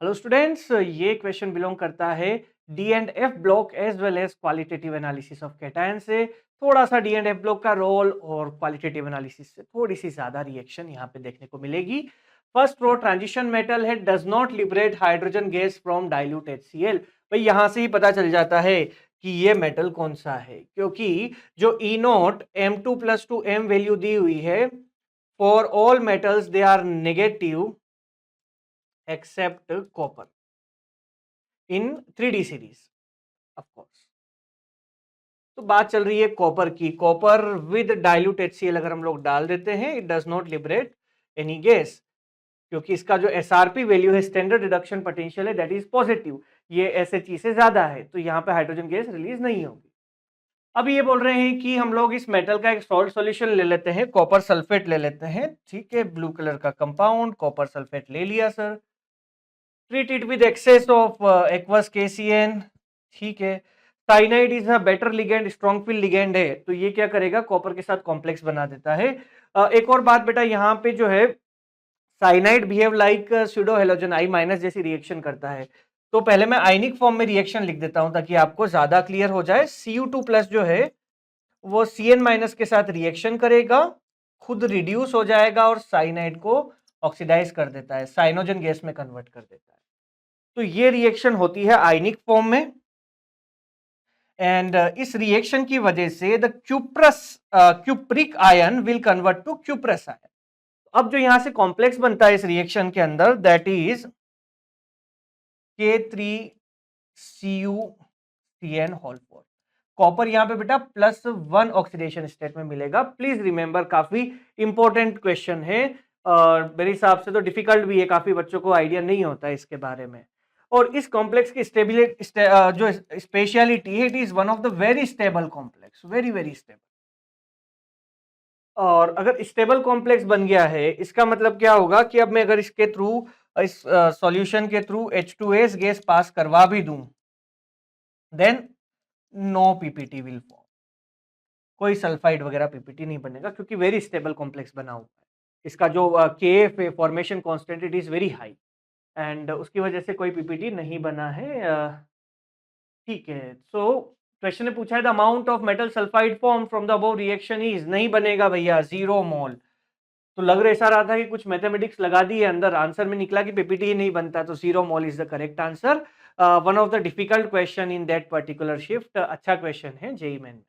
Hello students, ये question belong करता है D and F block as well as qualitative analysis of cation से। थोड़ा सा डी एंड एफ ब्लॉक का रोल और क्वालिटेटिव एनालिसिस से थोड़ी सी ज्यादा रिएक्शन यहाँ पे देखने को मिलेगी। फर्स्ट रो, ट्रांजिशन मेटल है, does not liberate hydrogen gas from dilute HCl। भाई यहाँ से ही पता चल जाता है कि ये मेटल कौन सा है, क्योंकि जो ई नोट M2+2M वैल्यू दी हुई है for all metals they are negative except copper in 3D series of course. तो बात चल रही है कॉपर की। कॉपर विद डाइल्यूट HCl अगर हम लोग डाल देते हैं, it does not liberate any gas, क्योंकि इसका जो SRP वैल्यू है, स्टैंडर्ड रिडक्शन पोटेंशियल है, दैट इज पॉजिटिव। ये SHE से ज्यादा है, तो यहाँ पे हाइड्रोजन गैस रिलीज नहीं होगी। अब ये बोल रहे हैं कि हम लोग इस मेटल का एक सॉल्ट सॉल्यूशन ले लेते हैं, कॉपर सल्फेट ले लेते हैं। ठीक है, ब्लू कलर का कंपाउंड कॉपर सल्फेट ले लिया sir. Treat it with excess of aqueous KCN। ठीक है, cyanide is a better ligand, strong field ligand है, तो ये क्या करेगा, कॉपर के साथ कॉम्प्लेक्स बना देता है। एक और बात बेटा, यहाँ पे जो है cyanide behave like pseudo halogen I- जैसी रिएक्शन करता है। तो पहले मैं आयनिक फॉर्म में रिएक्शन लिख देता हूं ताकि आपको ज्यादा क्लियर हो जाए। Cu2+ जो है वो Cn- के साथ रिएक्शन करेगा, खुद रिड्यूस हो जाएगा और साइनाइड को ऑक्सीडाइज कर देता है, साइनोजन गैस में कन्वर्ट कर देता है। तो ये रिएक्शन होती है आयनिक फॉर्म में, एंड इस रिएक्शन की वजह से the cupric ion will convert to cuprous ion. अब जो यहां से कॉम्प्लेक्स बनता है इस रिएक्शन के अंदर, दैट इज K3CuCN4। कॉपर यहाँ पे बेटा +1 ऑक्सीडेशन स्टेट में मिलेगा। प्लीज रिमेंबर, काफी इंपॉर्टेंट क्वेश्चन है और मेरे हिसाब से तो डिफिकल्ट भी है, काफी बच्चों को आइडिया नहीं होता है इसके बारे में। और इस कॉम्प्लेक्स की स्टेबिलिटी, जो स्पेशलिटी है, it is one of the very stable complex, very very stable. और अगर स्टेबल कॉम्प्लेक्स बन गया है, इसका मतलब क्या होगा कि अब मैं अगर इसके थ्रू, इस सॉल्यूशन के थ्रू H2S गैस पास करवा भी दूं, then no PPT will form. कोई सल्फाइड वगैरह PPT नहीं बनेगा, क्योंकि वेरी स्टेबल कॉम्प्लेक्स बना हुआ है। इसका जो KF है, formation constant, it is very high, and उसकी वजह से कोई PPT नहीं बना है। ठीक है, सो क्वेश्चन ने पूछा है the amount of metal sulphide form from the above reaction is, नहीं बनेगा भैया, 0 मोल। तो लग रहा ऐसा रहा था कि कुछ मैथमेटिक्स लगा दी है अंदर, आंसर में निकला कि PPT ही नहीं बनता, तो 0 mole is the correct answer. One of the difficult question in that particular shift. अच्छा क्वेश्चन है JEE मेन में।